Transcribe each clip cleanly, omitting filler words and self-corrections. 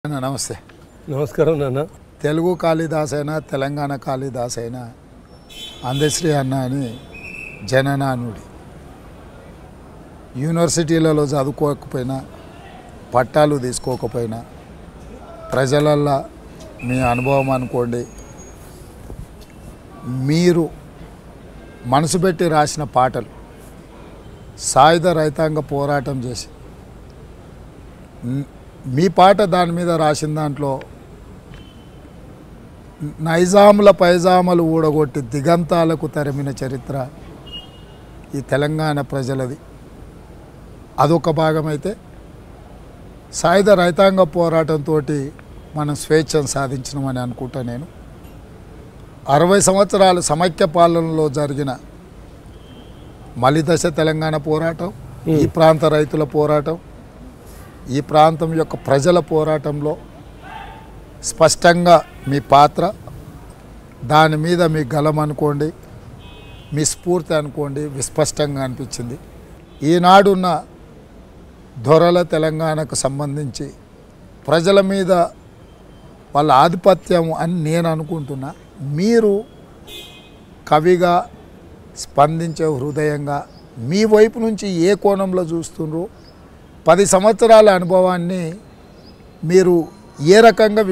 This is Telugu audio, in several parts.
నమస్తే. నమస్కారం నాన్న. తెలుగు కాళిదాస్ అయినా తెలంగాణ కాళిదాస్ అయినా అందశ్రీ అన్న అని జననానుడి. యూనివర్సిటీలలో చదువుకోకపోయినా పట్టాలు తీసుకోకపోయినా ప్రజలల్లో మీ అనుభవం అనుకోండి, మీరు మనసు పెట్టి రాసిన పాటలు సాయుధ రైతాంగ పోరాటం చేసి మీ పాట దాని మీద రాసిన దాంట్లో నైజాముల పైజాములు ఊడగొట్టి దిగంతాలకు తరిమిన చరిత్ర ఈ తెలంగాణ ప్రజలది. అదొక భాగమైతే సాయుధ రైతాంగ పోరాటంతో మనం స్వేచ్ఛను సాధించినామని అనుకుంటా. నేను 60 సంవత్సరాలు సమైక్య పాలనలో జరిగిన మలిదశ తెలంగాణ పోరాటం, ఈ ప్రాంత రైతుల పోరాటం, ఈ ప్రాంతం యొక్క ప్రజల పోరాటంలో స్పష్టంగా మీ పాత్ర, దాని మీద మీ గలం అనుకోండి, మీ స్ఫూర్తి అనుకోండి, విస్పష్టంగా అనిపించింది. ఈనాడున్న దొరల తెలంగాణకు సంబంధించి ప్రజల మీద వాళ్ళ ఆధిపత్యం అని నేను అనుకుంటున్నా. మీరు కవిగా స్పందించే హృదయంగా మీ వైపు నుంచి ఏ కోణంలో చూస్తున్నారు, 10 సంవత్సరాల అనుభవాన్ని మీరు ఏ రకంగా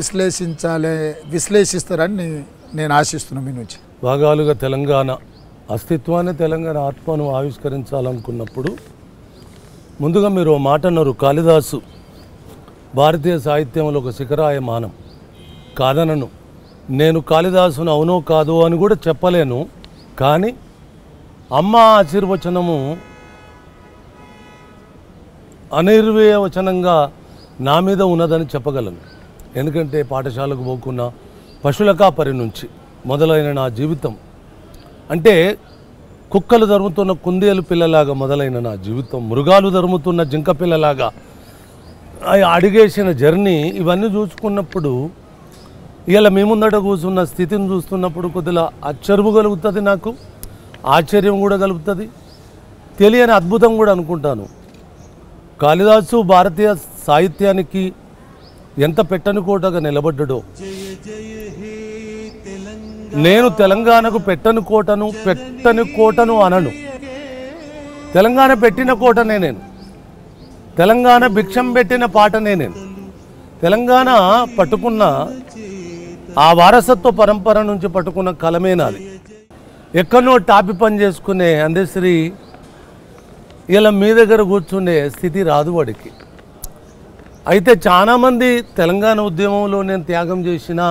విశ్లేషిస్తారని నేను ఆశిస్తున్నాను మీ నుంచి. భాగాలుగా తెలంగాణ అస్తిత్వాన్ని, తెలంగాణ ఆత్మను ఆవిష్కరించాలనుకున్నప్పుడు ముందుగా మీరు మాట అన్నారు, కాళిదాసు భారతీయ సాహిత్యంలో ఒక శిఖరాయమానం కాదనను. నేను కాళిదాసును అవునో కాదో అని కూడా చెప్పలేను, కానీ అమ్మ ఆశీర్వచనము అనిర్వచనంగా నా మీద ఉన్నదని చెప్పగలను. ఎందుకంటే పాఠశాలకు పోకున్న పశువుల కాపరి నుంచి మొదలైన నా జీవితం, అంటే కుక్కలు ధరుముతున్న కుందేలు పిల్లలాగా మొదలైన నా జీవితం, మృగాలు ధరుముతున్న జింక పిల్లలాగా అడిగేసిన జర్నీ, ఇవన్నీ చూసుకున్నప్పుడు ఇలా మీ ముందట కూర్చున్న స్థితిని చూస్తున్నప్పుడు కొద్దిగా ఆశ్చర్యం కలుగుతుంది, నాకు ఆశ్చర్యం కూడా కలుగుతుంది, తెలియని అద్భుతం కూడా అనుకుంటాను. కాళిదాసు భారతీయ సాహిత్యానికి ఎంత పెట్టని కోటగా నిలబడ్డాడో, నేను తెలంగాణకు పెట్టని కోటను అనను. తెలంగాణ పెట్టిన కోటనే నేను, తెలంగాణ భిక్షం పెట్టిన పాటనే నేను, తెలంగాణ పట్టుకున్న ఆ వారసత్వ పరంపర నుంచి పట్టుకున్న కలమే నాది. ఎక్కడో టాపి పని చేసుకునే అందశ్రీ ఇలా మీ దగ్గర కూర్చునే స్థితి రాదు వాడికి. అయితే చాలామంది తెలంగాణ ఉద్యమంలో నేను త్యాగం చేసినా,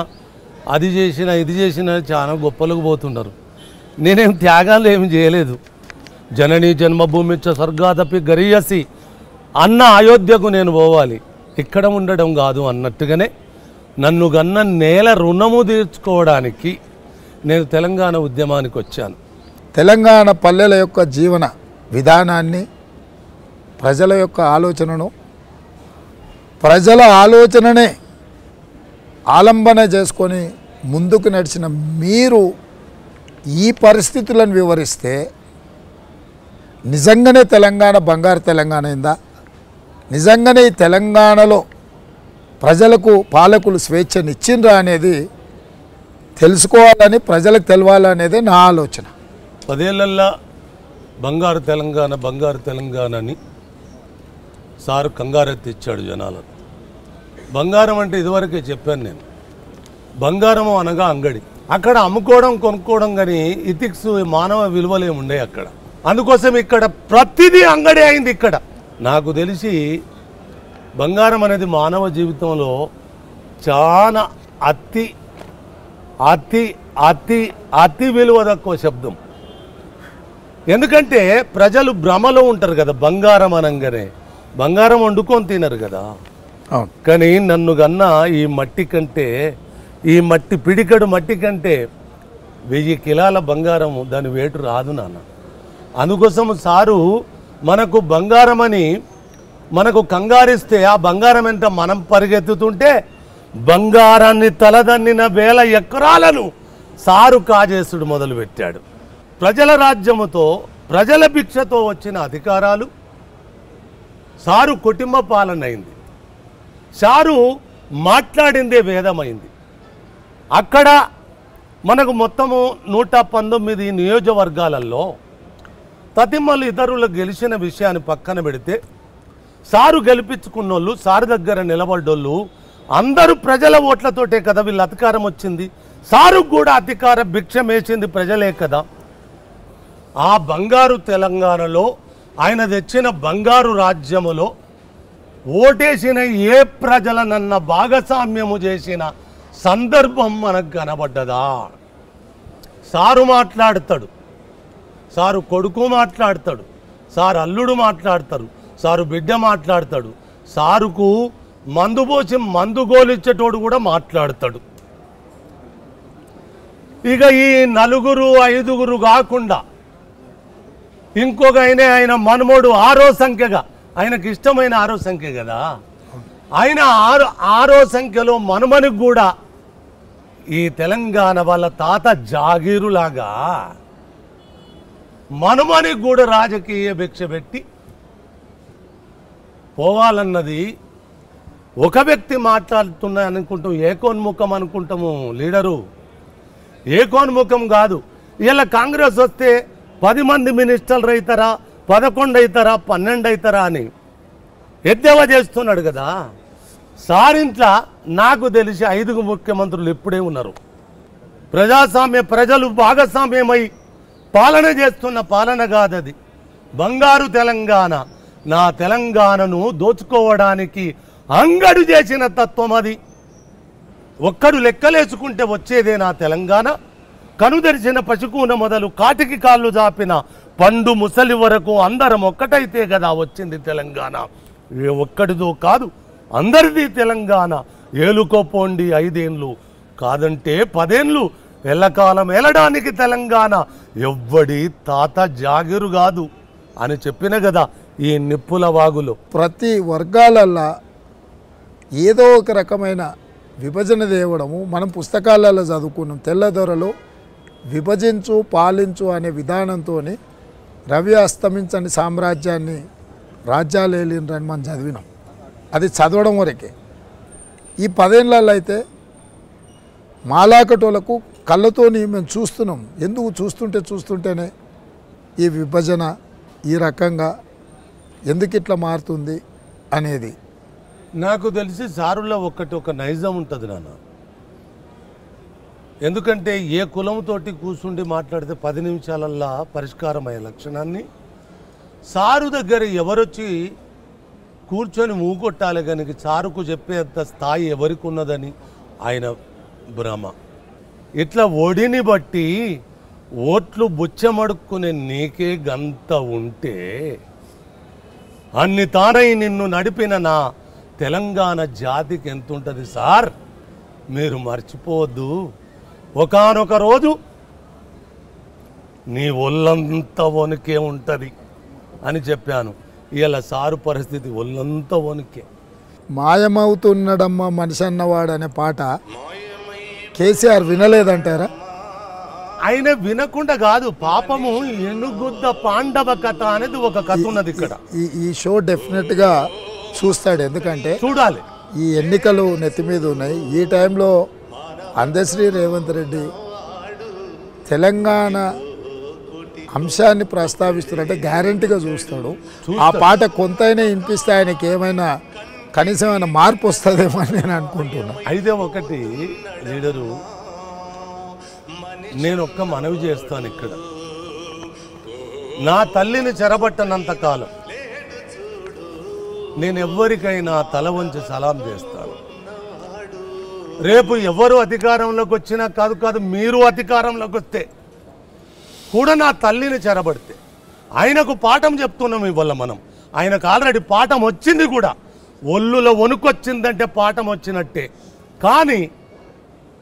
అది చేసినా, ఇది చేసినా చాలా గొప్పలకు పోతున్నారు. నేనేం త్యాగాలు ఏమి చేయలేదు. జననీ జన్మభూమిచ్చ స్వర్గాదపి గరీయసి అన్న అయోధ్యకు నేను పోవాలి, ఇక్కడ ఉండడం కాదు అన్నట్టుగానే నన్ను గన్న నేల రుణము తీర్చుకోవడానికి నేను తెలంగాణ ఉద్యమానికి వచ్చాను. తెలంగాణ పల్లెల యొక్క జీవన విధానాన్ని, ప్రజల యొక్క ఆలోచనను, ప్రజల ఆలోచననే ఆలంబన చేసుకొని ముందుకు నడిచిన మీరు ఈ పరిస్థితులను వివరిస్తే నిజంగానే తెలంగాణ బంగారు తెలంగాణ అయిందా? నిజంగానే ఈ తెలంగాణలో ప్రజలకు పాలకులు స్వేచ్ఛనిచ్చిండ్రా అనేది తెలుసుకోవాలని, ప్రజలకు తెలవాలనేదే నా ఆలోచన. 10 ఏళ్ళల్లో బంగారు తెలంగాణ అని సారు కంగారెత్తి ఇచ్చాడు జనాలను. బంగారం అంటే ఇదివరకే చెప్పాను నేను, బంగారము అనగా అంగడి. అక్కడ అమ్ముకోవడం, కొనుక్కోవడం, కానీ ఇథిక్స్, మానవ విలువలు ఏముండే అక్కడ. అందుకోసం ఇక్కడ ప్రతిదీ అంగడి అయింది. ఇక్కడ నాకు తెలిసి బంగారం అనేది మానవ జీవితంలో చాలా అతి అతి అతి అతి విలువ తక్కువ శబ్దం. ఎందుకంటే ప్రజలు భ్రమలో ఉంటారు కదా, బంగారం అనగానే బంగారం వండుకొని తినరు కదా. కానీ నన్ను కన్నా ఈ మట్టి కంటే, ఈ మట్టి పిడికడు మట్టి కంటే 1000 కిలోల బంగారం దాని వేటు రాదు నాన్న. అందుకోసం సారు మనకు బంగారం అని మనకు కంగారిస్తే, ఆ బంగారం ఎంత మనం పరిగెత్తుతుంటే బంగారాన్ని తలదన్నిన 1000 ఎకరాలను సారు కాజేసుడు మొదలుపెట్టాడు. ప్రజల రాజ్యముతో, ప్రజల భిక్షతో వచ్చిన అధికారాలు సారు కుటుంబ పాలన అయింది. సారు మాట్లాడిందే వేదమైంది. అక్కడ మనకు మొత్తము 119 నియోజకవర్గాలలో తతిమలు ఇతరులు గెలిచిన విషయాన్ని పక్కన పెడితే సారు గెలిపించుకున్నోళ్ళు, సారు దగ్గర నిలబడ్డోళ్ళు అందరూ ప్రజల ఓట్లతోటే కదా వీళ్ళు అధికారం వచ్చింది. సారు కూడా అధికార భిక్షం వేసింది ప్రజలే కదా. ఆ బంగారు తెలంగాణలో ఆయన తెచ్చిన బంగారు రాజ్యములో ఓటేసిన ఏ ప్రజలనన్న భాగస్వామ్యము చేసిన సందర్భం మనకు కనబడ్డదా? సారు మాట్లాడతాడు, సారు కొడుకు మాట్లాడతాడు, సారు అల్లుడు మాట్లాడతారు, సారు బిడ్డ మాట్లాడతాడు, సారుకు మందు పోసి మందు గోలిచ్చేటోడు కూడా మాట్లాడతాడు. ఇక ఈ 4, 5 కాకుండా ఇంకొక ఆయన మనమోడు 6వ సంఖ్యగా, ఆయనకి ఇష్టమైన 6వ సంఖ్య కదా, ఆయన 6వ సంఖ్యలో మనమనికి కూడా ఈ తెలంగాణ వాళ్ళ తాత జాగీరులాగా మనమనికి కూడా రాజకీయ భిక్ష పెట్టి పోవాలన్నది ఒక వ్యక్తి మాట్లాడుతున్నా అనుకుంటాం, ఏకోన్ముఖం అనుకుంటాము. లీడరు ఏకోన్ముఖం కాదు. ఇలా కాంగ్రెస్ వస్తే 10 మంది మినిస్టర్లు అవుతారా, 11 అవుతారా, 12 అవుతారా అని ఎద్దేవా చేస్తున్నాడు కదా. సారింట్లా నాకు తెలిసి 5 ముఖ్యమంత్రులు ఇప్పుడే ఉన్నారు. ప్రజలు భాగస్వామ్యమై పాలన చేస్తున్న పాలన కాదది. బంగారు తెలంగాణ, నా తెలంగాణను దోచుకోవడానికి అంగడు చేసిన తత్వం అది. ఒక్కడు లెక్కలేసుకుంటే వచ్చేదే నా తెలంగాణ. కనుదెరిచిన పశుకూన మొదలు కాటికి కాళ్ళు జాపిన పండు ముసలి వరకు అందరం ఒక్కటైతే కదా వచ్చింది తెలంగాణ. ఏ ఒక్కడిదో కాదు, అందరిది తెలంగాణ. ఏలుకోపోండి 5 ఏళ్ళు, కాదంటే 10 ఏళ్ళు, ఎల్లకాలం ఏలడానికి తెలంగాణ ఎవ్వడి తాత జాగిరు కాదు అని చెప్పిన కదా ఈ నిప్పుల వాగులు. ప్రతి వర్గాలల్లో ఏదో ఒక రకమైన విభజన తేవడము మనం పుస్తకాలలో చదువుకున్నాం. తెల్లదొరలు విభజించు పాలించు అనే విధానంతో రవి అస్తమించని సామ్రాజ్యాన్ని రాజ్యాలు ఏలిండ్రని మనం చదివినాం. అది చదవడం వరకే. ఈ 10 ఏళ్ళల్లో అయితే మాలాకటోలకు కళ్ళతోని మేము చూస్తున్నాం. ఎందుకు చూస్తుంటేనే ఈ విభజన ఈ రకంగా ఎందుకు ఇట్లా మారుతుంది అనేది. నాకు తెలిసి సారులో ఒక నైజం ఉంటుంది నాన్న. ఎందుకంటే ఏ కులంతోటి కూర్చుండి మాట్లాడితే 10 నిమిషాలల్లా పరిష్కారం అయ్యే లక్షణాన్ని సారు దగ్గర ఎవరొచ్చి కూర్చొని మూగొట్టాలి కనుక సారుకు చెప్పేంత స్థాయి ఎవరికి ఉన్నదని ఆయన భ్రమ. ఇట్లా ఒడిని బట్టి ఓట్లు బుచ్చమడుక్కునే నీకే గంత ఉంటే అన్ని తానై నిన్ను నడిపిన నా తెలంగాణ జాతికి ఎంత ఉంటుంది సార్, మీరు మర్చిపోవద్దు. ఒకానొక రోజు నీ ఒళ్ళంతా వణికే ఉంటుంది అని చెప్పాను. ఇలా సారు పరిస్థితి ఒళ్ళంతా వణికే. మాయమవుతున్నడమ్మ మనిషి అన్నవాడు అనే పాట కేసీఆర్ వినలేదంటారా? ఆయన వినకుండా కాదు, పాపము ఎనుగుద్ద పాండవ కథ అనేది ఒక కథ ఉన్నది ఇక్కడ. ఈ షో డెఫినెట్గా చూస్తాడు. ఎందుకంటే చూడాలి, ఈ ఎన్నికలు నెత్తి మీద ఉన్నాయి. ఈ టైంలో అందశ్రీ రేవంత్ రెడ్డి తెలంగాణ అంశాన్ని ప్రస్తావిస్తున్నట్టే గ్యారంటీగా చూస్తాడు. ఆ పాట కొంతైనా వినిపిస్తే ఆయనకి ఏమైనా కనీసం ఏమైనా మార్పు వస్తుందేమో అని నేను అనుకుంటున్నా. అయితే ఒకటి లీడరు, నేను ఒక్క మనవి చేస్తాను ఇక్కడ. నా తల్లిని చెరబట్టనంత కాలం నేను ఎవ్వరికైనా తల వంచి సలాం చేస్తాను. రేపు ఎవరు అధికారంలోకి వచ్చినా కాదు మీరు అధికారంలోకి వస్తే కూడా నా తల్లిని చెరబడితే ఆయనకు పాఠం చెప్తున్నాం ఇవాళ మనం. ఆయనకు ఆల్రెడీ పాఠం వచ్చింది కూడా. ఒళ్ళులో వణుకొచ్చిందంటే పాఠం వచ్చినట్టే. కానీ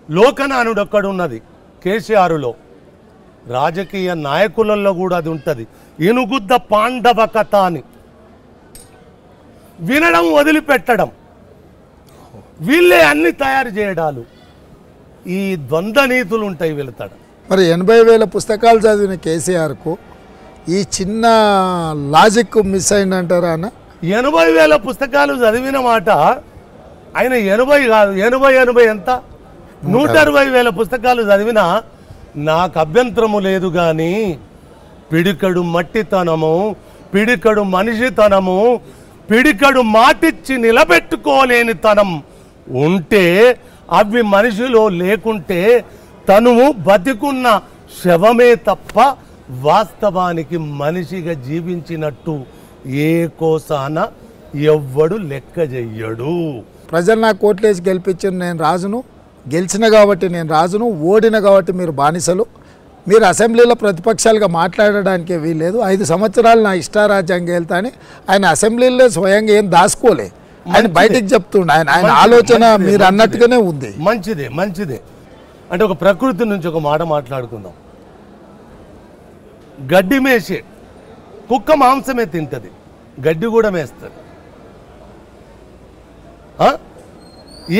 లోకనానుడు ఒక్కడున్నది కేసీఆర్లో, రాజకీయ నాయకులలో కూడా అది ఉంటుంది. ఇనుగుద్ద పాండవ కథ అని వినడం వదిలిపెట్టడం, వీళ్ళే అన్ని తయారు చేయడాలు, ఈ ద్వంద్వ నీతులు ఉంటాయి వెళతాడు. మరి 80,000 పుస్తకాలు చదివిన కేసీఆర్కు ఈ చిన్న లాజిక్ మిస్ అయిందంటారా అన్న? 80,000 పుస్తకాలు చదివిన మాట ఆయన 80 కాదు 80 ఎంత 160,000 పుస్తకాలు చదివినా నాకు అభ్యంతరము లేదు. కానీ పిడికడు మట్టితనము, పిడికడు మనిషితనము, పిడికడు మాటిచ్చి నిలబెట్టుకోలేని తనం ఉంటే, అవి మనిషిలో లేకుంటే తనువు బతికున్న శవమే తప్ప వాస్తవానికి మనిషిగా జీవించినట్టు ఏ కోసాన ఎవ్వడు లెక్క చెయ్యడు. ప్రజలు నాకు కోట్లేసి గెలిపించిన నేను రాజును, గెలిచిన కాబట్టి నేను రాజును, ఓడిన కాబట్టి మీరు బానిసలు. మీరు అసెంబ్లీలో ప్రతిపక్షాలుగా మాట్లాడడానికి వీల్లేదు. 5 సంవత్సరాలు నా ఇష్టారాజ్యంగా వెళ్తా అని ఆయన అసెంబ్లీలో స్వయంగా ఏం దాచుకోలే, ఆయన బయటికి చెప్తుండే. ఆయన ఆలోచన మీరు అన్నట్టుగానే ఉంది. మంచిదే. అంటే ఒక ప్రకృతి నుంచి ఒక మాట మాట్లాడుకుందాం. గడ్డి మేసే కుక్క మాంసమే తింటది, గడ్డి కూడా మేస్తుంది.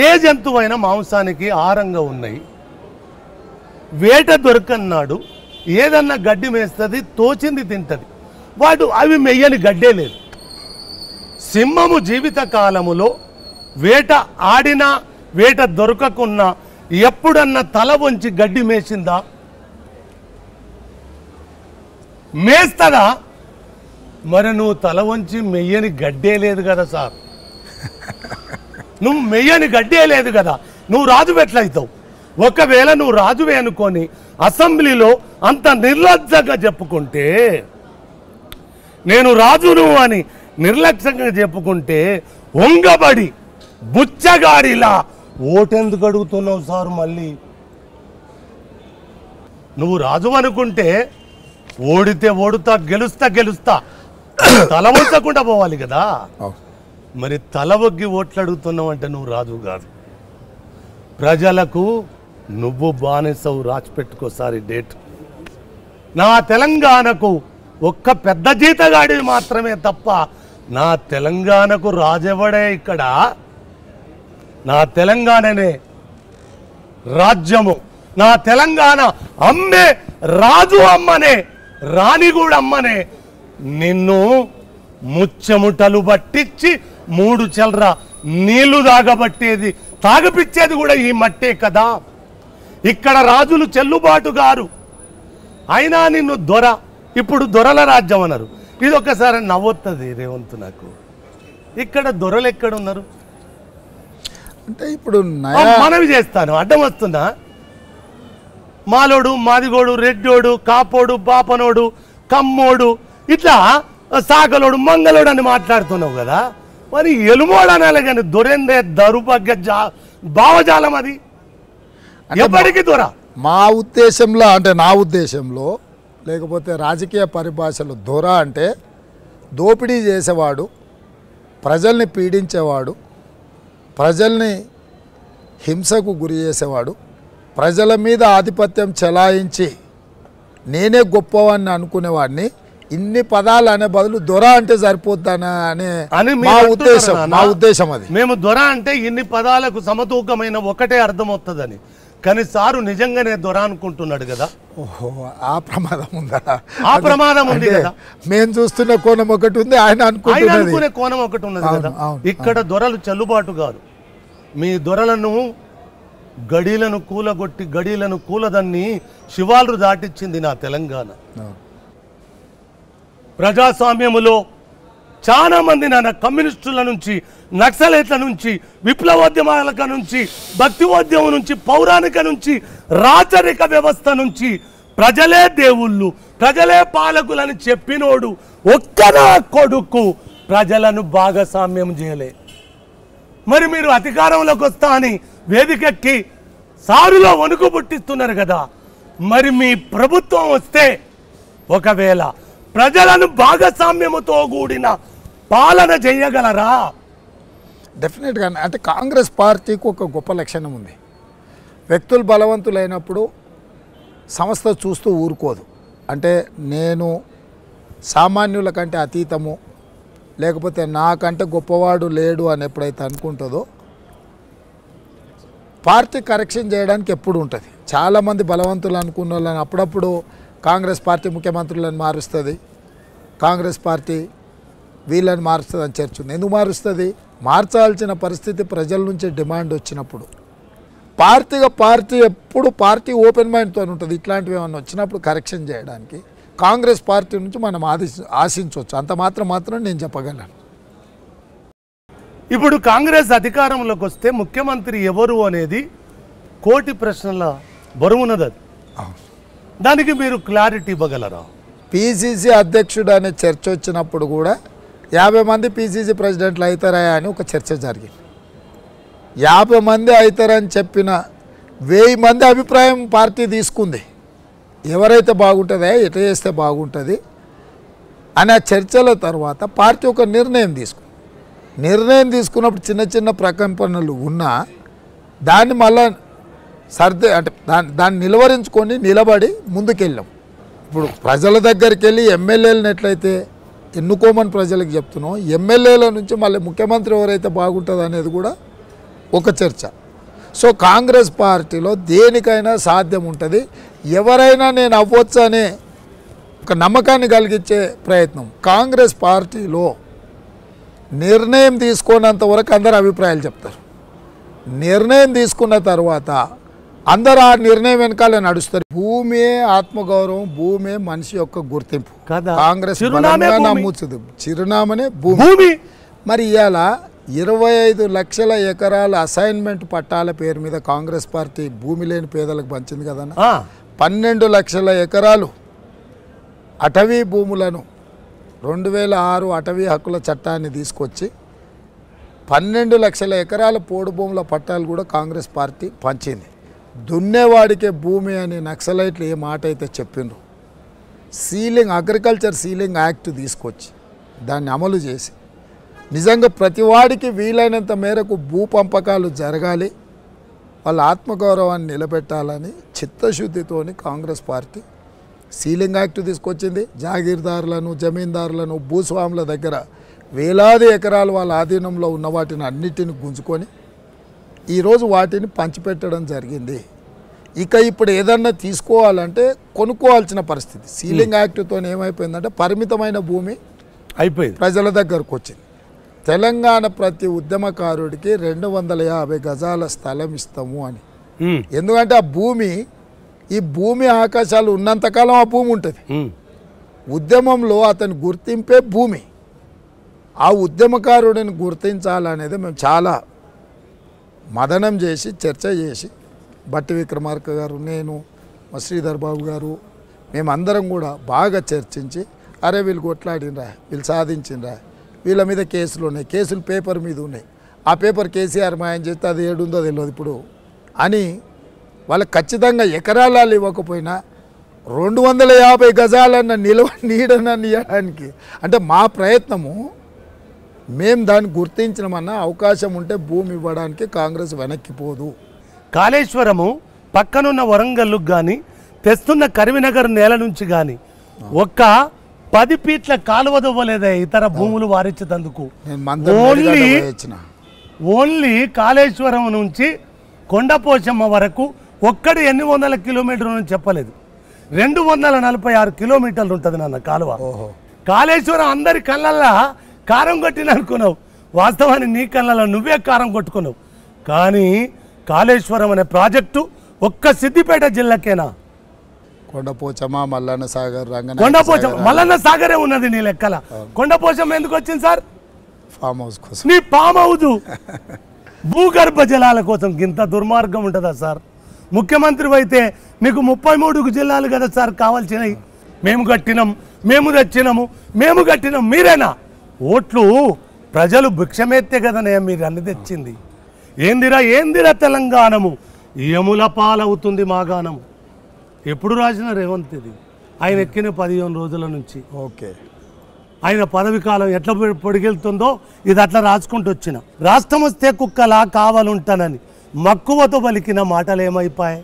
ఏ జంతువైనా మాంసానికి ఆహారంగా ఉన్నాయి. వేట దొరకన్నాడు ఏదన్నా గడ్డి మేస్తుంది, తోచింది తింటది. అవి మెయ్యని గడ్డే లేదు. సింహము జీవిత కాలములో వేట ఆడినా వేట దొరకకున్నా ఎప్పుడన్నా తల వంచి గడ్డి మేసిందా? మేస్తదా? మరి నువ్వు తల వంచి మెయ్యని గడ్డే లేదు కదా సార్, నువ్వు మెయ్యని గడ్డే లేదు కదా, నువ్వు రాజు ఎట్లయితావు? ఒకవేళ నువ్వు రాజువే అనుకొని అసెంబ్లీలో అంత నిర్లజ్జంగా చెప్పుకుంటే, నేను రాజును అని నిర్లక్ష్యంగా చెప్పుకుంటే, ఒంగబడి బుచ్చగాడిలా ఓటెందుకు అడుగుతున్నావు సార్? మళ్ళీ నువ్వు రాజు అనుకుంటే ఓడితే ఓడుతా, గెలుస్తా తల వంచకుండా పోవాలి కదా. మరి తల ఒగ్గి ఓట్లు అడుగుతున్నావు అంటే నువ్వు రాజు కాదు. ప్రజలకు నువ్వు బానిసవు. రాచిపెట్టుకోసారి డేట్. నా తెలంగాణకు ఒక్క పెద్ద జీతగాడి మాత్రమే తప్ప నా తెలంగాణకు రాజెవడే? ఇక్కడ నా తెలంగాణనే రాజ్యము. నా తెలంగాణ అమ్మే రాజు అమ్మనే, రాణి కూడా అమ్మనే. నిన్ను ముచ్చముటలు పట్టించి 3 చెల్ర నీళ్లు తాగబట్టేది, తాగపిచ్చేది కూడా ఈ మట్టే కదా. ఇక్కడ రాజులు చెల్లుబాటు గారు. అయినా నిన్ను దొర, ఇప్పుడు దొరల రాజ్యం అన్నారు. ఇది ఒక్కసారి నవ్వుతుంది రేవంత్ నాకు. ఇక్కడ దొరలు ఎక్కడున్నారు అంటే ఇప్పుడు మనవి చేస్తాను. అడ్డం వస్తున్నా? మాలోడు, మాదిగోడు, రెడ్డోడు, కాపోడు, బాపనోడు, కమ్మోడు, ఇట్లా సాగలోడు, మంగళోడు అని మాట్లాడుతున్నావు కదా. మరి ఎలుమోడు అనాలి కానీ దొరేందే దరుబగ్గ భావజాలం అది. ఎప్పటికీ దొర. మా ఉద్దేశంలో, అంటే నా ఉద్దేశంలో, లేకపోతే రాజకీయ పరిభాషలో దొర అంటే దోపిడీ చేసేవాడు, ప్రజల్ని పీడించేవాడు, ప్రజల్ని హింసకు గురి చేసేవాడు, ప్రజల మీద ఆధిపత్యం చెలాయించి నేనే గొప్పవాడిని అనుకునేవాడిని. ఇన్ని పదాలు అనే బదులు దొర అంటే సరిపోతానా అనే మా ఉద్దేశం అది. మేము దొర అంటే ఇన్ని పదాలకు సమతూకమైన ఒకటే అర్థమవుతుందని. కానీ సారు నిజంగానే దొర అనుకుంటున్నాడు కదా. ఓహో, ఆ ప్రమాదం ఉందా? ఆ ప్రమాదం ఉంది కదా. మేము చూస్తున్న కోణం ఒకటి ఉంది, ఆయన అనుకునే కోణం ఒకటి ఉన్నది కదా. ఇక్కడ దొరలు చెల్లుబాటు కాదు. మీ దొరలను గడీలను కూలగొట్టి గడీలను కూలదన్ని శివాలు దాటిచ్చింది నా తెలంగాణ. ప్రజాస్వామ్యములో చాలా మంది నాన్న కమ్యూనిస్టుల నుంచి, నక్సలైట్ల నుంచి, విప్లవోద్యమాల నుంచి, భక్తివోద్యమం నుంచి, పౌరాణిక నుంచి, రాచరిక వ్యవస్థ నుంచి ప్రజలే దేవుళ్ళు, ప్రజలే పాలకులని చెప్పినోడు ఒక్కనా కొడుకు ప్రజలను భాగస్వామ్యం చేయలే. మరి మీరు అధికారంలోకి వస్తా అని వేదికెక్కి సారులో వణుకు పుట్టిస్తున్నారు కదా. మరి మీ ప్రభుత్వం వస్తే ఒకవేళ ప్రజలను భాగస్వామ్యముతో కూడిన పాలన చేయగలరా? డెఫినెట్గా. అంటే కాంగ్రెస్ పార్టీకి ఒక గొప్ప లక్షణం ఉంది. వ్యక్తులు బలవంతులైనప్పుడు సంస్థ చూస్తూ ఊరుకోదు. అంటే నేను సామాన్యుల కంటే అతీతము, లేకపోతే నాకంటే గొప్పవాడు లేడు అని ఎప్పుడైతే అనుకుంటుందో పార్టీ కరెక్షన్ చేయడానికి ఎప్పుడు ఉంటుంది. చాలామంది బలవంతులు అనుకున్న వాళ్ళని అప్పుడప్పుడు కాంగ్రెస్ పార్టీ ముఖ్యమంత్రులను మారుస్తుంది, కాంగ్రెస్ పార్టీ వీళ్ళని మారుస్తుంది అని చర్చ ఉంది. ఎందుకు మారుస్తుంది? మార్చాల్సిన పరిస్థితి ప్రజల నుంచి డిమాండ్ వచ్చినప్పుడు పార్టీ ఎప్పుడు పార్టీ ఓపెన్ మైండ్తో ఉంటుంది. ఇట్లాంటివి ఏమన్నా వచ్చినప్పుడు కరెక్షన్ చేయడానికి కాంగ్రెస్ పార్టీ నుంచి మనం ఆశించవచ్చు. అంత మాత్రం నేను చెప్పగలను. ఇప్పుడు కాంగ్రెస్ అధికారంలోకి వస్తే ముఖ్యమంత్రి ఎవరు అనేది కోటి ప్రశ్నల బరువున్నది. దానికి మీరు క్లారిటీ ఇవ్వగలరా? పిసిసి అధ్యక్షుడు అనే చర్చ వచ్చినప్పుడు కూడా 50 మంది పిసిసి ప్రెసిడెంట్లు అవుతారా అని ఒక చర్చ జరిగింది. 50 మంది అవుతారని చెప్పిన 1000 మంది అభిప్రాయం పార్టీ తీసుకుంది. ఎవరైతే బాగుంటుందా, ఎట్లా చేస్తే బాగుంటుంది అని ఆ చర్చల తర్వాత పార్టీ ఒక నిర్ణయం తీసుకున్నప్పుడు చిన్న చిన్న ప్రకంపనలు ఉన్నా దాన్ని మళ్ళా అంటే దాన్ని నిలువరించుకొని నిలబడి ముందుకెళ్ళాం. ఇప్పుడు ప్రజల దగ్గరికి వెళ్ళి ఎమ్మెల్యేలను ఎట్లయితే ఎన్నుకోమని ప్రజలకు చెప్తున్నాం, ఎమ్మెల్యేల నుంచి మళ్ళీ ముఖ్యమంత్రి ఎవరైతే బాగుంటుంది అనేది కూడా ఒక చర్చ. సో కాంగ్రెస్ పార్టీలో దేనికైనా సాధ్యం ఉంటుంది. ఎవరైనా నేను అవ్వచ్చు అనే ఒక నమ్మకాన్ని కలిగించే ప్రయత్నం. కాంగ్రెస్ పార్టీలో నిర్ణయం తీసుకున్నంత వరకు అందరు అభిప్రాయాలు చెప్తారు. నిర్ణయం తీసుకున్న తర్వాత అందరూ ఆ నిర్ణయం వెనకాల నడుస్తారు. భూమే ఆత్మగౌరవం, భూమే మనిషి యొక్క గుర్తింపు. కాంగ్రెస్ నమ్ముతుంది చిరునామనే భూమి. మరి ఇవాళ 25 లక్షల ఎకరాల అసైన్మెంట్ పట్టాల పేరు మీద కాంగ్రెస్ పార్టీ భూమి లేని పేదలకు పంచింది కదన్న. 12 లక్షల ఎకరాలు అటవీ భూములను 2006 అటవీ హక్కుల చట్టాన్ని తీసుకొచ్చి 12 లక్షల ఎకరాల పోడు భూముల పట్టాలు కూడా కాంగ్రెస్ పార్టీ పంచింది. దున్నేవాడికే భూమి అని నక్సలైట్లు ఏ మాట అయితే చెప్పిండ్రు, అగ్రికల్చర్ సీలింగ్ యాక్ట్ తీసుకొచ్చి దాన్ని అమలు చేసి నిజంగా ప్రతివాడికి వీలైనంత మేరకు భూ పంపకాలు జరగాలి, వాళ్ళ ఆత్మగౌరవాన్ని నిలబెట్టాలని చిత్తశుద్ధితోని కాంగ్రెస్ పార్టీ సీలింగ్ యాక్ట్ తీసుకొచ్చింది. జాగీర్దారులను, జమీందారులను, భూస్వాముల దగ్గర వేలాది ఎకరాలు వాళ్ళ ఆధీనంలో ఉన్న వాటిని అన్నిటిని గుంజుకొని ఈరోజు వాటిని పంచిపెట్టడం జరిగింది. ఇక ఇప్పుడు ఏదన్నా తీసుకోవాలంటే కొనుక్కోవాల్సిన పరిస్థితి. సీలింగ్ యాక్ట్తో ఏమైపోయిందంటే పరిమితమైన భూమి అయిపోయింది, ప్రజల దగ్గరకు వచ్చింది. తెలంగాణ ప్రతి ఉద్యమకారుడికి 250 గజాల స్థలం ఇస్తాము అని. ఎందుకంటే ఈ భూమి ఆకాశాలు ఉన్నంతకాలం ఆ భూమి ఉంటుంది. ఉద్యమంలో అతని గుర్తింపే భూమి. ఆ ఉద్యమకారుడిని గుర్తించాలనేది మేము చాలా మదనం చేసి చర్చ చేసి బట్టి విక్రమార్క గారు, నేను, మా శ్రీధర్ బాబు గారు, మేమందరం కూడా బాగా చర్చించి అరే వీళ్ళు కొట్లాడినరా, వీళ్ళు సాధించినరా, వీళ్ళ మీద కేసులు ఉన్నాయి, కేసులు పేపర్ మీద ఉన్నాయి, ఆ పేపర్ కేసీఆర్ మాయం చేస్తే అది ఏడుందో తెలియదు ఇప్పుడు అని వాళ్ళకి ఖచ్చితంగా ఎకరాలు ఇవ్వకపోయినా 250 గజాలన్న నీడనని ఇవ్వడానికి అంటే మా ప్రయత్నము. మేము దాన్ని గుర్తించినమన్నా అవకాశం ఉంటే భూమి ఇవ్వడానికి కాంగ్రెస్ వెనక్కిపోదు. కాళేశ్వరము పక్కనున్న వరంగల్కు కానీ తెస్తున్న కరీంనగర్ నేల నుంచి కానీ ఒక్క 10 ఫీట్ల కాలువ దువ్వలేదే ఇతర భూములు వారించేందుకు. ఓన్లీ కాళేశ్వరం నుంచి కొండపోచమ్మ వరకు ఒక్కడి 800 కిలోమీటర్లు అని చెప్పలేదు, 246 కిలోమీటర్లు ఉంటుంది నాన్న కాలువ. కాళేశ్వరం అందరి కళ్ళల్లా కారం కొట్టిన అనుకున్నావు, వాస్తవానికి నీ కళ్ళల్లో నువ్వే కారం కొట్టుకున్నావు. కానీ కాళేశ్వరం అనే ప్రాజెక్టు ఒక్క సిద్దిపేట జిల్లాకేనా? కొండపోచమ్మ, మల్లన్న సాగర్, మల్లన్న సాగరే ఉన్నది నీ లెక్కల. కొండపోచమ్మ ఎందుకు వచ్చింది సార్? ఫామ్ హౌస్ కోసం. నీ ఫామ్ హౌస్ భూగర్భ జలాల కోసం. ఇంత దుర్మార్గం ఉంటుందా సార్? ముఖ్యమంత్రి అయితే మీకు 33 జిల్లాలు కదా సార్ కావాల్సినవి. మేము కట్టినాం, మేము తెచ్చినాము, మేము కట్టినాం, మీరేనా? ఓట్లు ప్రజలు భిక్షమెత్తే కదనే మీరు అన్ని తెచ్చింది. ఏందిరా తెలంగాణము యముల పాలవుతుంది మాగానము. ఎప్పుడు రాసిన రేవంత్ ఇది? ఆయన ఎక్కిన 15 రోజుల నుంచి ఓకే ఆయన పదవి కాలం ఎట్లా పొడిగెళ్తుందో ఇది అట్లా రాసుకుంటూ వచ్చిన. రాష్ట్రం వస్తే కుక్కలా కావాలంటానని మక్కువతో పలికిన మాటలేమైపోయాయి?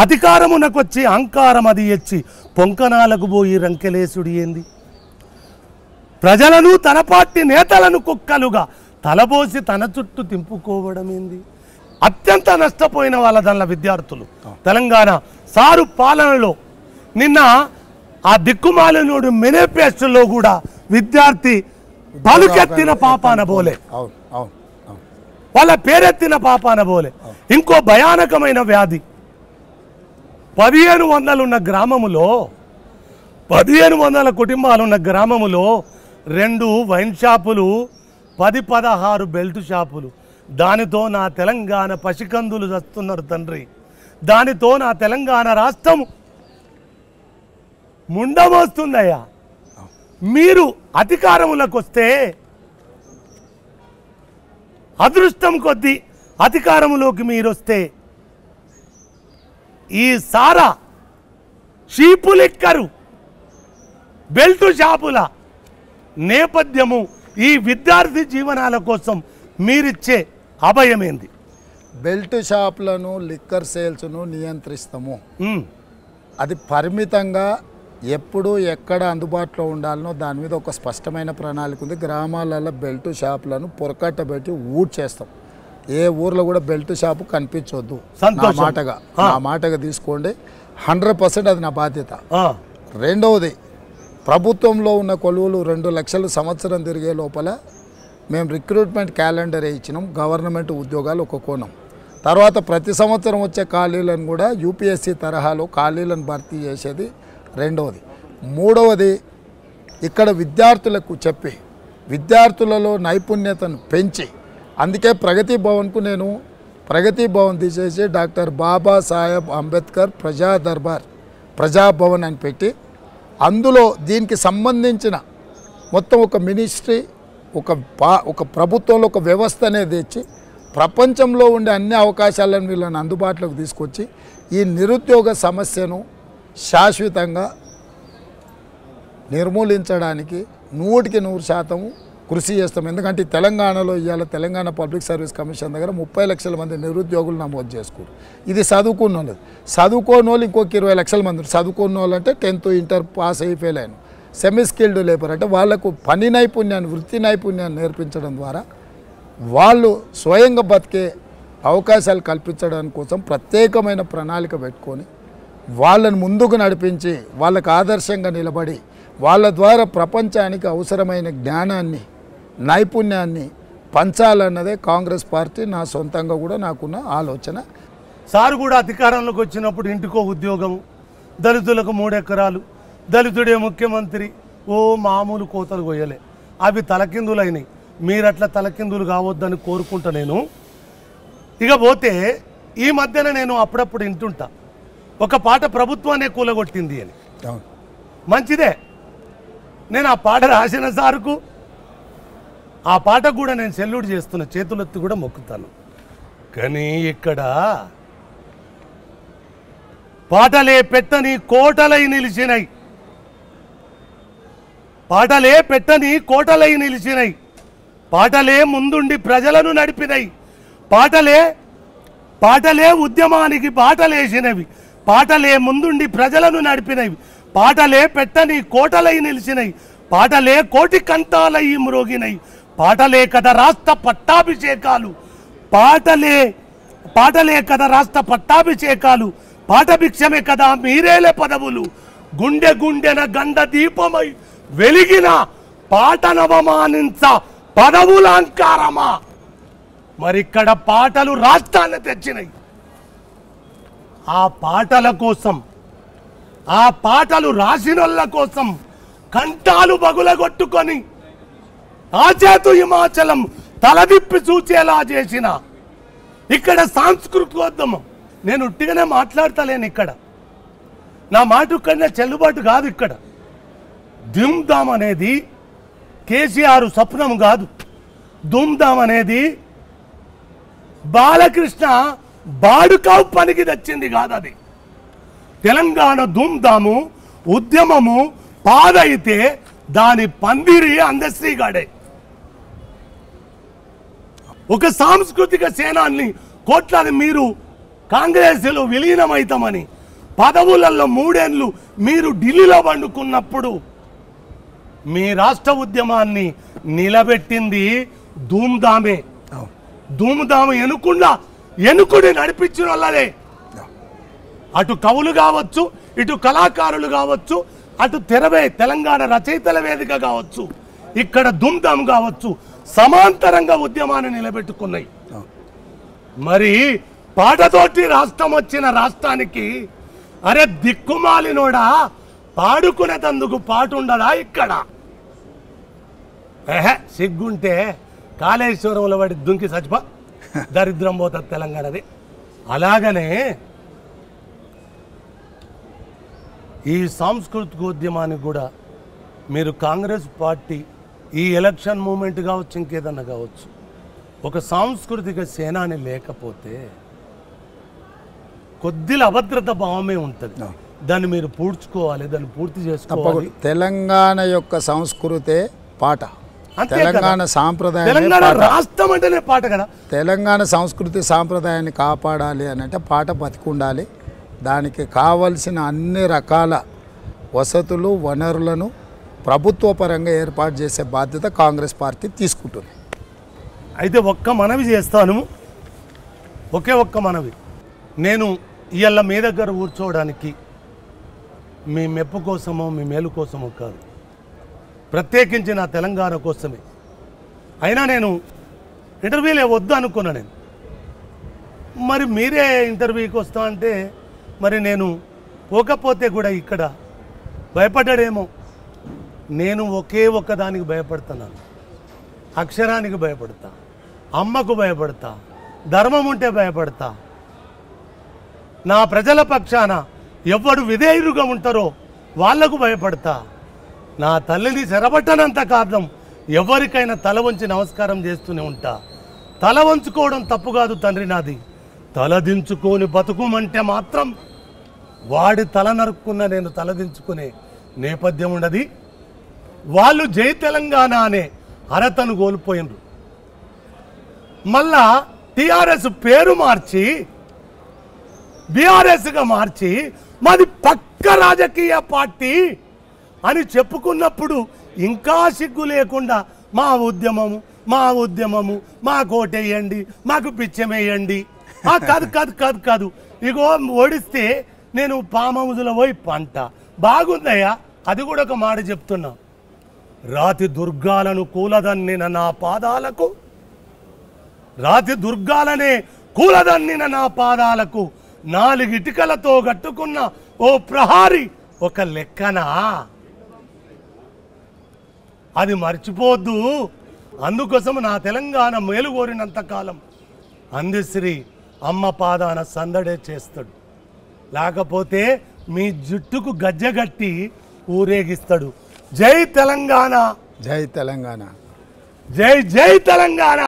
అధికారమునకొచ్చి అహంకారం అది ఎచ్చి పొంకనాలకు పోయి రంకెలేసుడు ఏంది? ప్రజలను తన పార్టీ నేతలను కుక్కలుగా తలబోసి తన చుట్టూ తింపుకోవడం ఏంది? అత్యంత నష్టపోయిన వాళ్ళ దానిలో విద్యార్థులు. తెలంగాణ సారు పాలనలో నిన్న ఆ దిక్కుమాలినోడు మేనిఫెస్టోలో కూడా విద్యార్థి పలుకెత్తిన పాపాన బోలే, అవును అవును అవును. వాళ్ళ పేరెత్తిన పాపాన బోలే. ఇంకో భయానకమైన వ్యాధి 1500 ఉన్న గ్రామములో 1500 కుటుంబాలు ఉన్న గ్రామములో 2 వైన్ షాపులు, 10-16 బెల్ట్ షాపులు. దానితో నా తెలంగాణ పసికందులు చస్తున్నారు తండ్రి. దానితో నా తెలంగాణ రాష్ట్రం ముండమోస్తుందయ్యా. మీరు అధికారములకు వస్తే అదృష్టం కొద్దీ అధికారములోకి మీరు వస్తే ఈ సారా షీపు లెక్కరు బెల్ట్ షాపుల నేపథ్యము ఈ విద్యార్థి జీవనాల కోసం మీరిచ్చే అభయమేంది? Belt షాపులను liquor సేల్స్ను నియంత్రిస్తాము. అది పరిమితంగా ఎప్పుడు ఎక్కడ అందుబాటులో ఉండాలనో దాని మీద ఒక స్పష్టమైన ప్రణాళిక ఉంది. గ్రామాలలో బెల్ట్ షాపులను పొరకట్టబెట్టి చేస్తాం. ఏ ఊర్లో కూడా బెల్ట్ షాపు కనిపించవద్దు. నా మాటగా తీసుకోండి. 100% అది నా బాధ్యత. రెండవది, ప్రభుత్వంలో ఉన్న కొలువులు 2 లక్షలు సంవత్సరం తిరిగే లోపల మేము రిక్రూట్మెంట్ క్యాలెండర్ ఇచ్చినాం. గవర్నమెంట్ ఉద్యోగాలు ఒక కోణం. తర్వాత ప్రతి సంవత్సరం వచ్చే ఖాళీలను కూడా యూపీఎస్సీ తరహాలో ఖాళీలను భర్తీ చేసేది రెండవది. మూడవది, ఇక్కడ విద్యార్థులకు చెప్పి విద్యార్థులలో నైపుణ్యతను పెంచి, అందుకే ప్రగతి భవన్కు నేను ప్రగతి భవన్ తీసేసి డాక్టర్ బాబాసాహెబ్ అంబేద్కర్ ప్రజా దర్బార్ ప్రజాభవన్ అని పెట్టి అందులో దీనికి సంబంధించిన మొత్తం ఒక మినిస్ట్రీ, ఒక ప్రభుత్వంలో ఒక వ్యవస్థ అనేది తెచ్చి ప్రపంచంలో ఉండే అన్ని అవకాశాలను వీళ్ళని అందుబాటులోకి తీసుకొచ్చి ఈ నిరుద్యోగ సమస్యను శాశ్వతంగా నిర్మూలించడానికి 100% కృషి చేస్తాం. ఎందుకంటే తెలంగాణలో ఇవాళ తెలంగాణ పబ్లిక్ సర్వీస్ కమిషన్ దగ్గర 30 లక్షల మంది నిరుద్యోగులు నమోదు చేసుకోరు. ఇది చదువుకున్న వాళ్ళు. చదువుకోని వాళ్ళు ఇంకొక 20 లక్షల మంది. చదువుకున్న వాళ్ళు అంటే 10th ఇంటర్ పాస్ అయి ఫెయిల్ అయిన సెమీ స్కిల్డ్ లేబర్ అంటే వాళ్లకు పని నైపుణ్యాన్ని, వృత్తి నైపుణ్యాన్ని నేర్పించడం ద్వారా వాళ్ళు స్వయంగా బతికే అవకాశాలు కల్పించడానికి కోసం ప్రత్యేకమైన ప్రణాళిక పెట్టుకొని వాళ్ళని ముందుకు నడిపించి వాళ్ళకు ఆదర్శంగా నిలబడి వాళ్ళ ద్వారా ప్రపంచానికి అవసరమైన జ్ఞానాన్ని, నైపుణ్యాన్ని పంచాలన్నదే కాంగ్రెస్ పార్టీ, నా సొంతంగా కూడా నాకున్న ఆలోచన. సార్ కూడా అధికారంలోకి వచ్చినప్పుడు ఇంటికో ఉద్యోగం, దళితులకు 3 ఎకరాలు, దళితుడే ముఖ్యమంత్రి, మామూలు కోతలు కొయ్యలే. అవి తలకిందులైనాయి. మీరట్లా తలకిందులు కావద్దని కోరుకుంటా నేను. ఇక పోతే ఈ మధ్యన నేను అప్పుడప్పుడు వింటుంటా ఒక పాట ప్రభుత్వాన్ని కూలగొట్టింది అని. మంచిదే, నేను ఆ పాట రాసిన సార్కు ఆ పాటకు కూడా నేను సెల్యూట్ చేస్తున్నా, చేతులెత్తి కూడా మొక్కుతాను. కానీ ఇక్కడ పాటలే పెట్టని కోటలై నిలిచినాయి, పాటలే పెట్టని కోటలై నిలిచినాయి, పాటలే ముందుండి ప్రజలను నడిపినాయి, పాటలే ఉద్యమానికి బాటలేసినవి, పాటలే ముందుండి ప్రజలను నడిపినవి, పాటలే పెట్టని కోటలై నిలిచినవి, పాటలే కోటి కంఠాలై మ్రోగినవి, పాటలే కదా రాష్ట్ర పట్టాభిషేకాలు, పాటలే కదా రాష్ట్ర పట్టాభిషేకాలు, పాఠభిక్షమే కదా మీరేలే పదవులు, గుండె గుండెన గండ దీపమై వెలిగిన పాటనవమానించ పదవులంకారమా. మరిక్కడ పాటలు రాష్ట్రాన్ని తెచ్చినాయి. ఆ పాటల కోసం, ఆ పాటలు రాసినోళ్ళ కోసం కంఠాలు బగులగొట్టుకొని ఆచేతు హిమాచలం తలదిప్పి చూచేలా చేసిన ఇక్కడ సాంస్కృతికోద్యమం. నేను ఉట్టిగానే మాట్లాడతలేను. ఇక్కడ నా మాట కన్నా చెల్లుబాటు కాదు. ఇక్కడ ధూమ్ధామ్ అనేది కేసీఆర్ స్వప్నం కాదు. ధూమ్ధామ్ అనేది బాలకృష్ణ బాడుకావు పనికి తెచ్చింది కాదు. అది తెలంగాణ ధూమ్ధాము ఉద్యమము పాదైతే దాని పందిరి అందశ్రీగాడే. ఒక సాంస్కృతిక సేనాన్ని కోట్లాది మీరు కాంగ్రెస్లో విలీనమైతామని పదవులలో 3 ఏళ్ళు మీరు ఢిల్లీలో వండుకున్నప్పుడు మీ రాష్ట్ర ఉద్యమాన్ని నిలబెట్టింది ధూమ్ధామే. ధూమ్ధాము ఎనుకుడి నడిపించిన వాళ్ళే. అటు కవులు కావచ్చు, ఇటు కళాకారులు కావచ్చు, అటు తెరవే తెలంగాణ రచయితల వేదిక కావచ్చు, ఇక్కడ దుమ్దమ్ కావచ్చు సమాంతరంగా ఉద్యమాన్ని నిలబెట్టుకున్నాయి. మరి పాటతోటి రాష్ట్రం వచ్చిన రాష్ట్రానికి అరే దిక్కుమాలినోడా పాడుకునేటందుకు పాటు ఉండదా ఇక్కడ? సిగ్గుంటే కాళేశ్వరంలో వాడి దుంకి చచ్చిపో, దరిద్రం పోతుంది తెలంగాణది. అలాగనే ఈ సాంస్కృతిక ఉద్యమానికి కూడా మీరు కాంగ్రెస్ పార్టీ ఈ ఎలక్షన్ మూమెంట్ కావచ్చు ఇంకేదన్నా కావచ్చు ఒక సాంస్కృతిక సేనాని లేకపోతే కొద్దిగా అభద్రత భావమే ఉంటుంది. దాన్ని మీరు పూడ్చుకోవాలి, దాన్ని పూర్తి చేసుకోవాలి. తెలంగాణ యొక్క సంస్కృతే పాట, తెలంగాణ సాంప్రదాయం రాష్ట్రం అంటేనే పాట కదా. తెలంగాణ సంస్కృతి సాంప్రదాయాన్ని కాపాడాలి అని అంటే పాట బతికుండాలి. దానికి కావలసిన అన్ని రకాల వసతులు వనరులను ప్రభుత్వ పరంగా ఏర్పాటు చేసే బాధ్యత కాంగ్రెస్ పార్టీ తీసుకుంటుంది. అయితే ఒక్క మనవి చేస్తాను, ఒక్క మనవి. నేను ఇవాళ మీ దగ్గర కూర్చోవడానికి మీ మెప్పు కోసమో మీ మేలు కోసమో కాదు, ప్రత్యేకించి నా తెలంగాణ కోసమే. అయినా నేను ఇంటర్వ్యూలే వద్దు అనుకున్నా. నేను మరి మీరే ఇంటర్వ్యూకి వస్తా అంటే మరి నేను పోకపోతే కూడా ఇక్కడ భయపడ్డాడేమో. నేను ఒక్క దానికి భయపడుతున్నాను, అక్షరానికి భయపడతా, అమ్మకు భయపడతా, ధర్మం ఉంటే భయపడతా. నా ప్రజల పక్షాన ఎవడు విధేయులుగా ఉంటారో వాళ్లకు భయపడతా. నా తల్లిని చెరబట్టనంత కారణం ఎవరికైనా తల వంచి నమస్కారం చేస్తూనే ఉంటా. తల వంచుకోవడం తప్పు కాదు తండ్రి నాది, తలదించుకొని బతుకుమంటే మాత్రం వాడి తల నరుక్కున్న నేను తలదించుకునే నేపథ్యం ఉండదు. వాళ్ళు జై తెలంగాణ అనే అర్హతను కోల్పోయినరు. మళ్ళా టిఆర్ఎస్ పేరు మార్చి బీఆర్ఎస్గా మార్చి మాది పక్క రాజకీయ పార్టీ అని చెప్పుకున్నప్పుడు ఇంకా సిగ్గు లేకుండా మా ఉద్యమము మాకు ఓటేయండి, మాకు పిచ్చమేయండి. కాదు కాదు కాదు కాదు ఇగో ఓడిస్తే నేను ఫామ్ హౌస్లో పోయి పంట బాగుందయ్యా. అది కూడా ఒక మాట చెప్తున్నా, రాతి దుర్గాలను కూలదన్నిన నా పాదాలకు, రాతి దుర్గాలనే కూలదన్నిన నా పాదాలకు 4 ఇటుకలతో కట్టుకున్న ఓ ప్రహారి ఒక లెక్కనా? అది మర్చిపోద్దు. అందుకోసం నా తెలంగాణ మేలు కోరినంతకాలం అందశ్రీ అమ్మ పాదాన సందడే చేస్తాడు, లేకపోతే మీ జుట్టుకు గజ్జగట్టి ఊరేగిస్తాడు. జై తెలంగాణ, జై తెలంగాణ, జై జై తెలంగాణ.